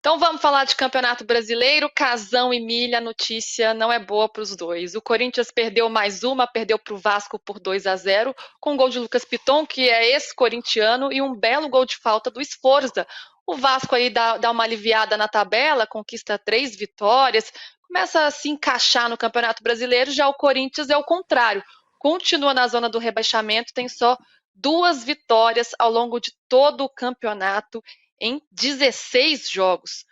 Então vamos falar de Campeonato Brasileiro, Casão e Milha, a notícia não é boa para os dois. O Corinthians perdeu mais uma, perdeu para o Vasco por 2-0, com um gol de Lucas Piton, que é ex-corintiano, e um belo gol de falta do Sforza. O Vasco aí dá uma aliviada na tabela, conquista 3 vitórias, começa a se encaixar no Campeonato Brasileiro, já o Corinthians é o contrário. Continua na zona do rebaixamento, tem só 2 vitórias ao longo de todo o campeonato em 16 jogos.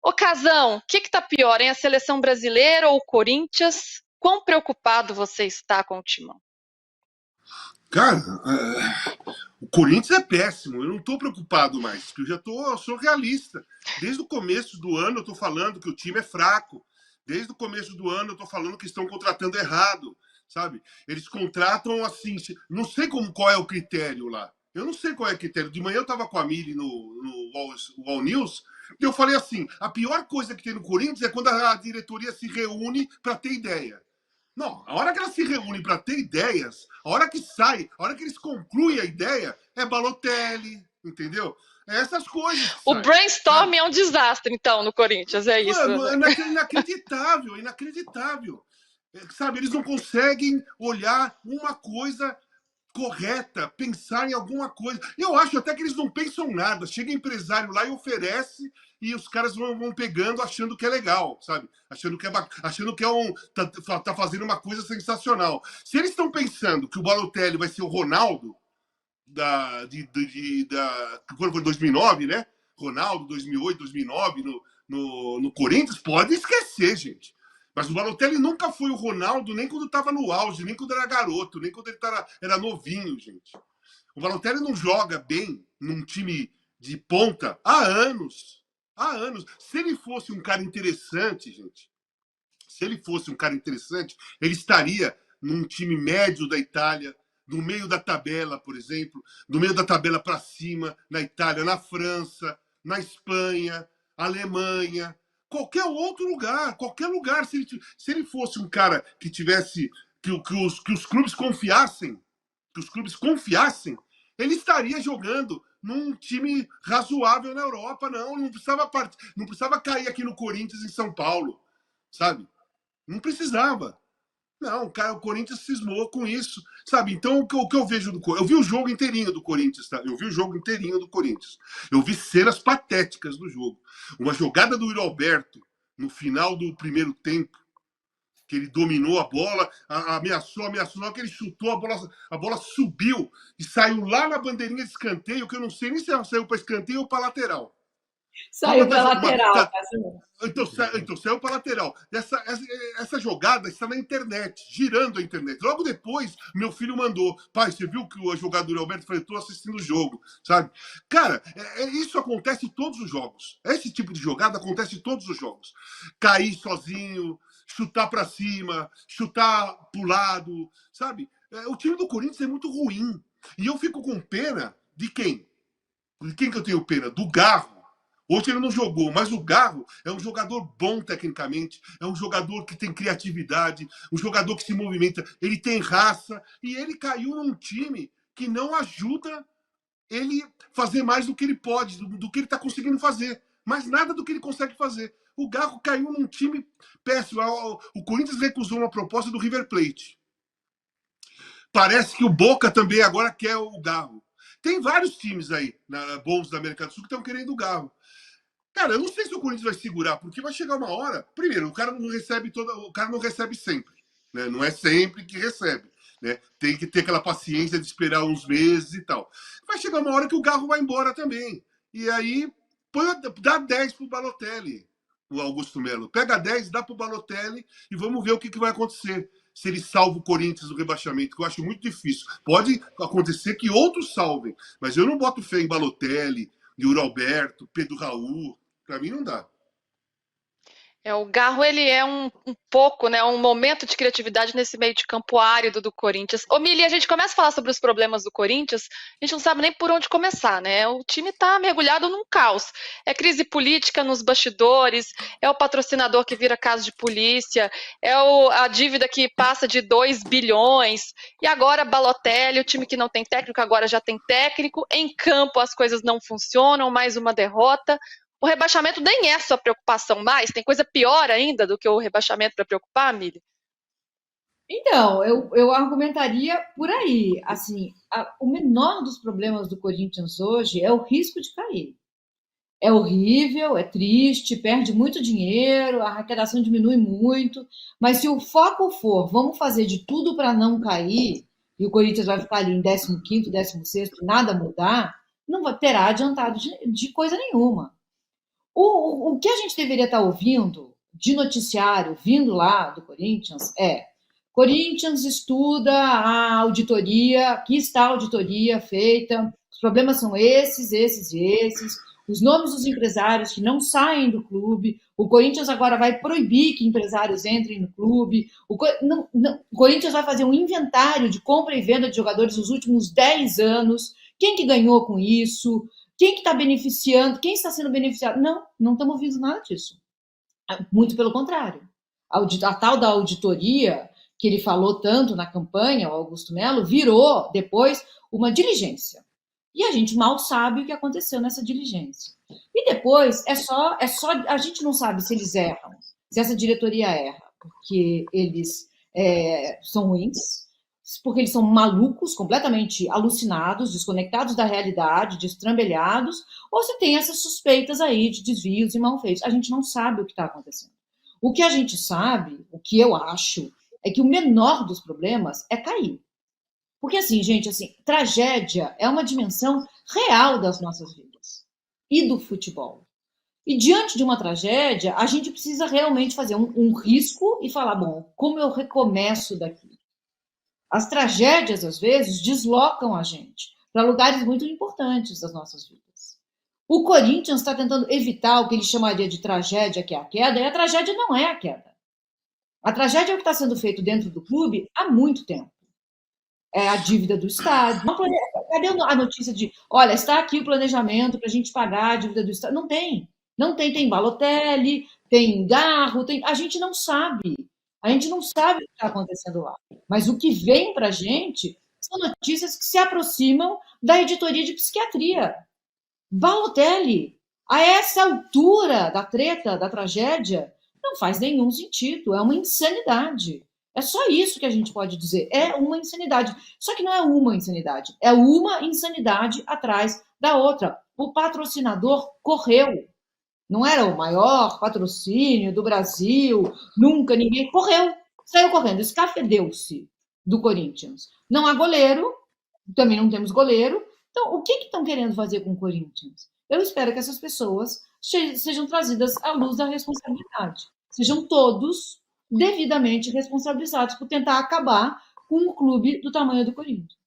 Ô Casão, o que tá pior, hein? A seleção brasileira ou o Corinthians? Quão preocupado você está com o Timão? Cara, o Corinthians é péssimo. Eu não estou preocupado mais, porque eu sou realista. Desde o começo do ano eu estou falando que o time é fraco. Desde o começo do ano eu estou falando que estão contratando errado, sabe? Eles contratam assim, não sei qual é o critério lá. Eu não sei qual é o critério. De manhã eu estava com a Miri no All News e eu falei assim: a pior coisa que tem no Corinthians é quando a diretoria se reúne para ter ideia. Não, a hora que elas se reúnem para ter ideias, a hora que sai, a hora que eles concluem a ideia, é Balotelli, entendeu? É essas coisas que O saem, brainstorming sabe? é um desastre, então, no Corinthians, é isso, Mano, né? é inacreditável, inacreditável. Sabe, eles não conseguem olhar uma coisa correta, pensar em alguma coisa. Eu acho até que eles não pensam nada. Chega empresário lá e oferece e os caras vão pegando achando que é legal, sabe? Achando que é tá fazendo uma coisa sensacional. Se eles estão pensando que o Balotelli vai ser o Ronaldo quando foi 2009, né? Ronaldo 2008, 2009 no Corinthians, pode esquecer, gente. Mas o Balotelli nunca foi o Ronaldo, nem quando estava no auge, nem quando era garoto, nem quando ele era novinho, gente. O Balotelli não joga bem num time de ponta há anos. Há anos. Se ele fosse um cara interessante, gente, se ele fosse um cara interessante, ele estaria num time médio da Itália, no meio da tabela, por exemplo, do meio da tabela para cima, na Itália, na França, na Espanha, Alemanha, qualquer lugar. Se ele fosse um cara que tivesse que os clubes confiassem, ele estaria jogando num time razoável na Europa. Não precisava cair aqui no Corinthians em São Paulo, sabe? Não precisava. Não, cara, o Corinthians cismou com isso, sabe? Então, o que eu vejo do Corinthians? Eu vi o jogo inteirinho do Corinthians, tá? Eu vi o jogo inteirinho do Corinthians. Eu vi cenas patéticas do jogo. Uma jogada do Yuri Alberto no final do primeiro tempo, que ele dominou a bola, ameaçou, na que ele chutou, a bola subiu e saiu lá na bandeirinha de escanteio, que eu não sei nem se ela saiu para escanteio ou para lateral. Saiu para lateral, Casimiro. Então saiu para lateral. Essa jogada está na internet, girando a internet. Logo depois, meu filho mandou: pai, você viu que o jogador Alberto falou, estou assistindo o jogo, sabe? Cara, isso acontece em todos os jogos. Esse tipo de jogada acontece em todos os jogos. Cair sozinho, chutar para cima, chutar para o lado, sabe? O time do Corinthians é muito ruim. E eu fico com pena de quem? De quem que eu tenho pena? Do Garro. Hoje ele não jogou, mas o Garro é um jogador bom tecnicamente, é um jogador que tem criatividade, um jogador que se movimenta, ele tem raça, e ele caiu num time que não ajuda ele fazer mais do que ele pode, do que ele está conseguindo fazer. Mas nada do que ele consegue fazer. O Garro caiu num time péssimo. O Corinthians recusou uma proposta do River Plate. Parece que o Boca também agora quer o Garro. Tem vários times aí, bons da América do Sul, que estão querendo o Garro. Cara, eu não sei se o Corinthians vai segurar, porque vai chegar uma hora. Primeiro, o cara não recebe sempre, né? Não é sempre que recebe, né? Tem que ter aquela paciência de esperar uns meses e tal. Vai chegar uma hora que o Garro vai embora também. E aí dá 10 pro Balotelli, o Augusto Melo. Pega 10, dá pro Balotelli e vamos ver o que vai acontecer. Se ele salva o Corinthians do rebaixamento, que eu acho muito difícil. Pode acontecer que outros salvem, mas eu não boto fé em Balotelli, Yuri Alberto, Pedro Raul. Para mim não dá. O Garro, ele é um pouco, né, um momento de criatividade nesse meio de campo árido do Corinthians. Ô, Mili, a gente começa a falar sobre os problemas do Corinthians, a gente não sabe nem por onde começar, né? O time tá mergulhado num caos. É crise política nos bastidores, é o patrocinador que vira caso de polícia, a dívida que passa de 2 bilhões, e agora Balotelli, o time que não tem técnico, agora já tem técnico. Em campo as coisas não funcionam, mais uma derrota. O rebaixamento nem é sua preocupação mais? Tem coisa pior ainda do que o rebaixamento para preocupar, Mili? Então, eu argumentaria por aí. Assim, o menor dos problemas do Corinthians hoje é o risco de cair. É horrível, é triste, perde muito dinheiro, a arrecadação diminui muito, mas se o foco for vamos fazer de tudo para não cair, e o Corinthians vai ficar ali em 15º, 16º, nada mudar, não terá adiantado de coisa nenhuma. O que a gente deveria estar ouvindo de noticiário vindo lá do Corinthians é: Corinthians estuda a auditoria, aqui está a auditoria feita, os problemas são esses, esses e esses, os nomes dos empresários que não saem do clube, o Corinthians agora vai proibir que empresários entrem no clube, o Corinthians vai fazer um inventário de compra e venda de jogadores nos últimos 10 anos, quem que ganhou com isso, quem que está beneficiando, quem está sendo beneficiado. Não estamos ouvindo nada disso. Muito pelo contrário. A tal da auditoria que ele falou tanto na campanha, o Augusto Melo, virou depois uma diligência. E a gente mal sabe o que aconteceu nessa diligência. E depois é só a gente não sabe se eles erram, se essa diretoria erra, porque eles são ruins, porque eles são malucos, completamente alucinados, desconectados da realidade, destrambelhados, ou se tem essas suspeitas aí de desvios e malfeitos. A gente não sabe o que está acontecendo. O que a gente sabe, o que eu acho, é que o menor dos problemas é cair. Porque, assim, gente, assim, tragédia é uma dimensão real das nossas vidas e do futebol. E diante de uma tragédia, a gente precisa realmente fazer um risco e falar, bom, como eu recomeço daqui? As tragédias, às vezes, deslocam a gente para lugares muito importantes das nossas vidas. O Corinthians está tentando evitar o que ele chamaria de tragédia, que é a queda, e a tragédia não é a queda. A tragédia é o que está sendo feito dentro do clube há muito tempo. É a dívida do Estado. Cadê a notícia de, olha, está aqui o planejamento para a gente pagar a dívida do Estado? Não tem. Não tem. Tem Balotelli, tem Garro, a gente não sabe. A gente não sabe o que está acontecendo lá. Mas o que vem para a gente são notícias que se aproximam da editoria de psiquiatria. Balotelli, a essa altura da treta, da tragédia, não faz nenhum sentido. É uma insanidade. É só isso que a gente pode dizer. É uma insanidade. Só que não é uma insanidade. É uma insanidade atrás da outra. O patrocinador correu. Não era o maior patrocínio do Brasil, nunca ninguém correu, saiu correndo, escafedeu-se do Corinthians. Não há goleiro, também não temos goleiro. Então, o que estão querendo fazer com o Corinthians? Eu espero que essas pessoas sejam trazidas à luz da responsabilidade. Sejam todos devidamente responsabilizados por tentar acabar com um clube do tamanho do Corinthians.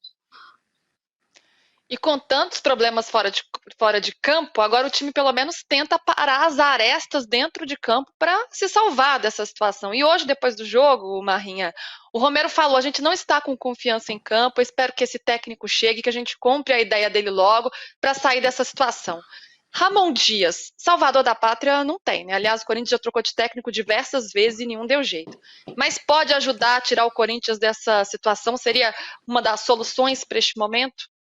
E com tantos problemas fora de campo, agora o time pelo menos tenta parar as arestas dentro de campo para se salvar dessa situação. E hoje, depois do jogo, Marrinha, o Romero falou, a gente não está com confiança em campo, eu espero que esse técnico chegue, que a gente compre a ideia dele logo para sair dessa situação. Ramon Dias, salvador da pátria, não tem, né? Aliás, o Corinthians já trocou de técnico diversas vezes e nenhum deu jeito. Mas pode ajudar a tirar o Corinthians dessa situação? Seria uma das soluções para este momento?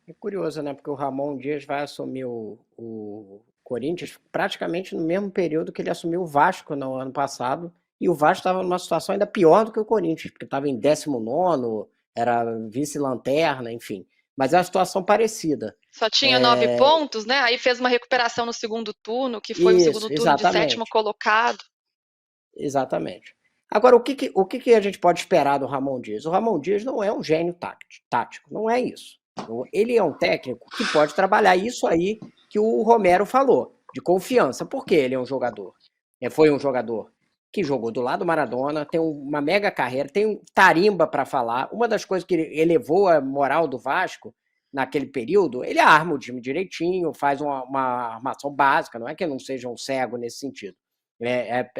É curioso, né? Porque o Ramon Dias vai assumir o Corinthians praticamente no mesmo período que ele assumiu o Vasco no ano passado. E o Vasco estava numa situação ainda pior do que o Corinthians, porque estava em 19º, era vice-lanterna, enfim. Mas é uma situação parecida. Só tinha 9 pontos, né? Aí fez uma recuperação no segundo turno, que foi o segundo turno de 7º colocado. Exatamente. Agora, o que a gente pode esperar do Ramon Dias? O Ramon Dias não é um gênio tático, não é isso. Ele é um técnico que pode trabalhar isso aí que o Romero falou, de confiança. Por quê? Ele é um jogador. Foi um jogador que jogou do lado do Maradona, tem uma mega carreira, tem um tarimba para falar. Uma das coisas que elevou a moral do Vasco naquele período, ele arma o time direitinho, faz uma armação básica, não é que não seja um cego nesse sentido.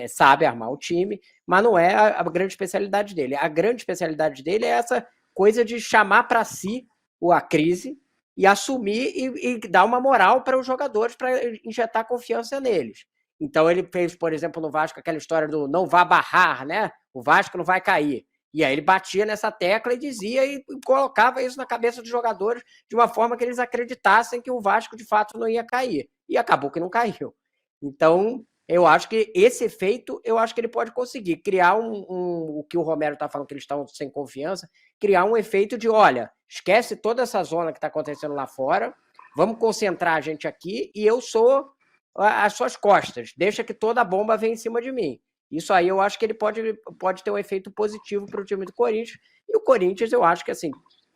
Sabe armar o time, mas não é a grande especialidade dele. A grande especialidade dele é essa coisa de chamar para si a crise e assumir e dar uma moral para os jogadores, para injetar confiança neles. Então ele fez, por exemplo, no Vasco aquela história do não vá barrar, né? O Vasco não vai cair. E aí ele batia nessa tecla e dizia e colocava isso na cabeça dos jogadores de uma forma que eles acreditassem que o Vasco de fato não ia cair. e acabou que não caiu. Então, eu acho que esse efeito, eu acho que ele pode conseguir criar o que o Romero está falando, que eles estão sem confiança, criar um efeito de, olha, esquece toda essa zona que está acontecendo lá fora, vamos concentrar a gente aqui e eu sou as suas costas, deixa que toda a bomba venha em cima de mim. Isso aí eu acho que ele pode ter um efeito positivo para o time do Corinthians. E o Corinthians, eu acho que, assim,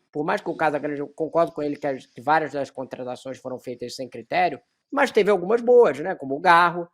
por mais que o Casagrande, eu concordo com ele que várias das contratações foram feitas sem critério, mas teve algumas boas, né? Como o Garro.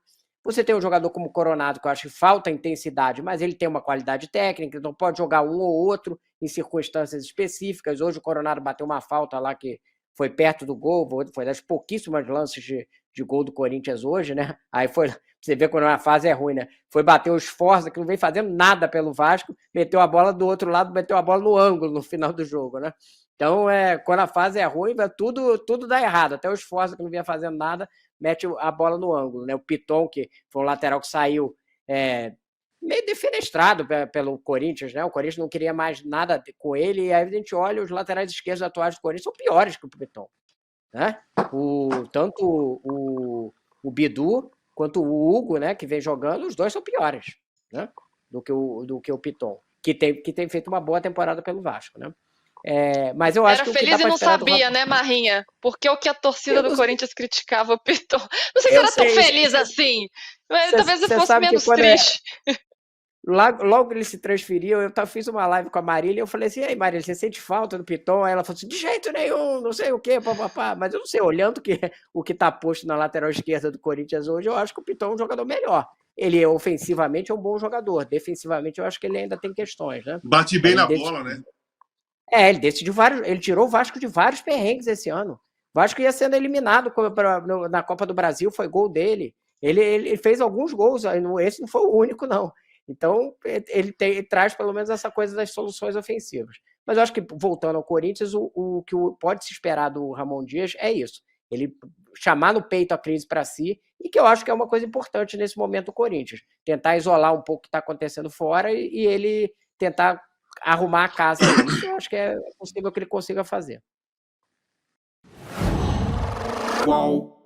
Você tem um jogador como o Coronado, que eu acho que falta intensidade, mas ele tem uma qualidade técnica, então pode jogar um ou outro em circunstâncias específicas. Hoje o Coronado bateu uma falta lá que foi perto do gol, foi das pouquíssimas lances de gol do Corinthians hoje, né? Aí foi, você vê quando a fase é ruim, né? Foi bater o Sforza, que não vem fazendo nada pelo Vasco, meteu a bola do outro lado, meteu a bola no ângulo no final do jogo, né? Então, quando a fase é ruim, tudo dá errado. Até o Sforza, que não vinha fazendo nada, mete a bola no ângulo, né? O Piton, que foi um lateral que saiu meio defenestrado pelo Corinthians, né? O Corinthians não queria mais nada com ele, e aí a gente olha, os laterais esquerdos atuais do Corinthians são piores que o Piton, né? Tanto o Bidu quanto o Hugo, né, que vem jogando, os dois são piores, né, do que o Piton, que tem feito uma boa temporada pelo Vasco, né? Mas eu acho Era que feliz e não sabia, né, Marrinha? Porque o que a torcida do Corinthians criticava o Piton. Não sei se era tão feliz assim. Mas talvez ele fosse menos triste. Logo ele se transferiu, eu fiz uma live com a Marília, eu falei assim, ei Marília, você sente falta do Piton? Aí ela falou assim, de jeito nenhum, não sei o quê, papapá. Mas eu não sei, olhando o que está posto na lateral esquerda do Corinthians hoje, eu acho que o Piton é um jogador melhor. Ele ofensivamente é um bom jogador, defensivamente eu acho que ele ainda tem questões, né? Bate bem na bola, né? Ele decidiu ele tirou o Vasco de vários perrengues esse ano. O Vasco ia sendo eliminado na Copa do Brasil, foi gol dele. Ele fez alguns gols, esse não foi o único, não. Então, ele traz pelo menos essa coisa das soluções ofensivas. Mas eu acho que, voltando ao Corinthians, o que pode se esperar do Ramon Dias é isso. Ele chamar no peito a crise para si, e que eu acho que é uma coisa importante nesse momento do Corinthians. Tentar isolar um pouco o que está acontecendo fora e ele tentar arrumar a casa. Isso eu acho que é possível que ele consiga fazer. Qual